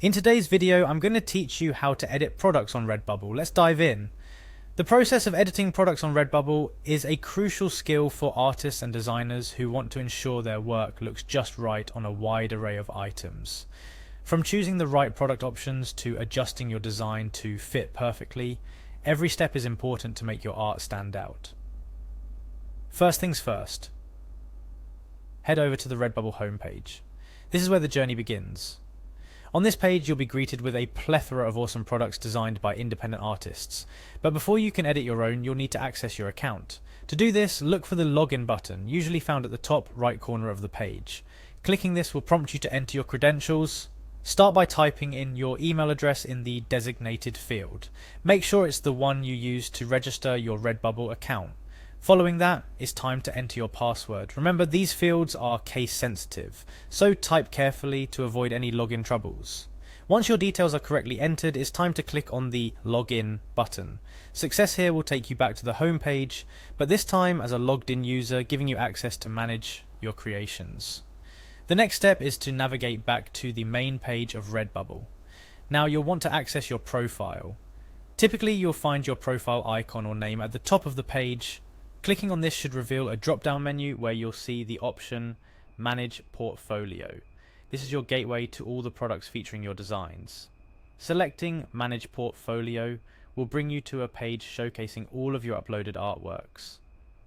In today's video, I'm going to teach you how to edit products on Redbubble. Let's dive in. The process of editing products on Redbubble is a crucial skill for artists and designers who want to ensure their work looks just right on a wide array of items. From choosing the right product options to adjusting your design to fit perfectly, every step is important to make your art stand out. First things first, head over to the Redbubble homepage. This is where the journey begins. On this page, you'll be greeted with a plethora of awesome products designed by independent artists. But before you can edit your own, you'll need to access your account. To do this, look for the login button, usually found at the top right corner of the page. Clicking this will prompt you to enter your credentials. Start by typing in your email address in the designated field. Make sure it's the one you use to register your Redbubble account. Following that, it's time to enter your password. Remember, these fields are case sensitive, so type carefully to avoid any login troubles. Once your details are correctly entered, it's time to click on the Login button. Success here will take you back to the home page, but this time as a logged in user, giving you access to manage your creations. The next step is to navigate back to the main page of Redbubble. Now you'll want to access your profile. Typically, you'll find your profile icon or name at the top of the page. Clicking on this should reveal a drop-down menu where you'll see the option Manage Portfolio. This is your gateway to all the products featuring your designs. Selecting Manage Portfolio will bring you to a page showcasing all of your uploaded artworks.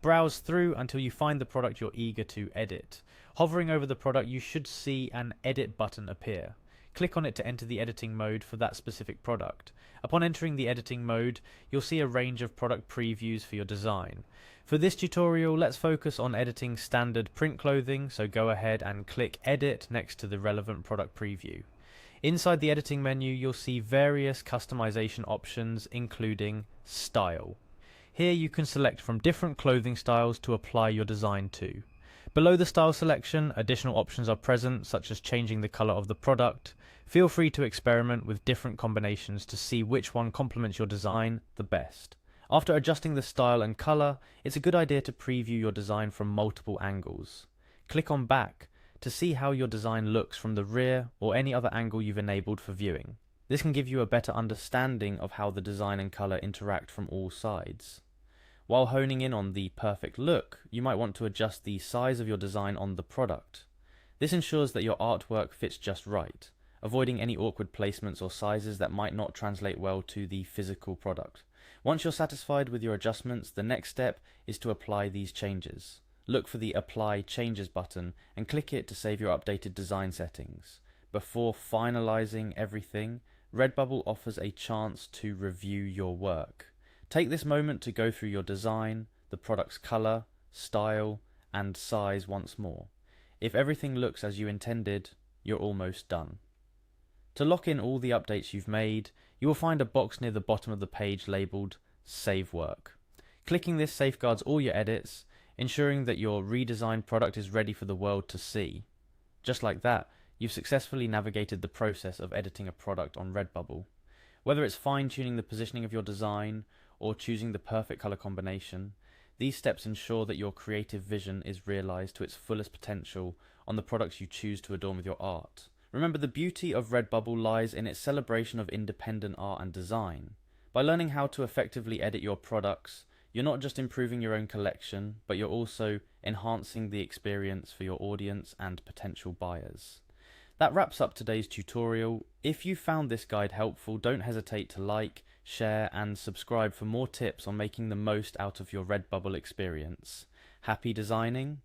Browse through until you find the product you're eager to edit. Hovering over the product, you should see an Edit button appear. Click on it to enter the editing mode for that specific product. Upon entering the editing mode, you'll see a range of product previews for your design. For this tutorial, let's focus on editing standard print clothing, so go ahead and click Edit next to the relevant product preview. Inside the editing menu, you'll see various customization options, including Style. Here you can select from different clothing styles to apply your design to. Below the style selection, additional options are present, such as changing the color of the product. Feel free to experiment with different combinations to see which one complements your design the best. After adjusting the style and color, it's a good idea to preview your design from multiple angles. Click on Back to see how your design looks from the rear or any other angle you've enabled for viewing. This can give you a better understanding of how the design and color interact from all sides. While honing in on the perfect look, you might want to adjust the size of your design on the product. This ensures that your artwork fits just right, avoiding any awkward placements or sizes that might not translate well to the physical product. Once you're satisfied with your adjustments, the next step is to apply these changes. Look for the Apply Changes button and click it to save your updated design settings. Before finalizing everything, Redbubble offers a chance to review your work. Take this moment to go through your design, the product's color, style, and size once more. If everything looks as you intended, you're almost done. To lock in all the updates you've made, you will find a box near the bottom of the page labeled Save Work. Clicking this safeguards all your edits, ensuring that your redesigned product is ready for the world to see. Just like that, you've successfully navigated the process of editing a product on Redbubble. Whether it's fine-tuning the positioning of your design or choosing the perfect color combination, these steps ensure that your creative vision is realized to its fullest potential on the products you choose to adorn with your art. Remember, the beauty of Redbubble lies in its celebration of independent art and design. By learning how to effectively edit your products, you're not just improving your own collection, but you're also enhancing the experience for your audience and potential buyers. That wraps up today's tutorial. If you found this guide helpful, don't hesitate to like, share, and subscribe for more tips on making the most out of your Redbubble experience. Happy designing!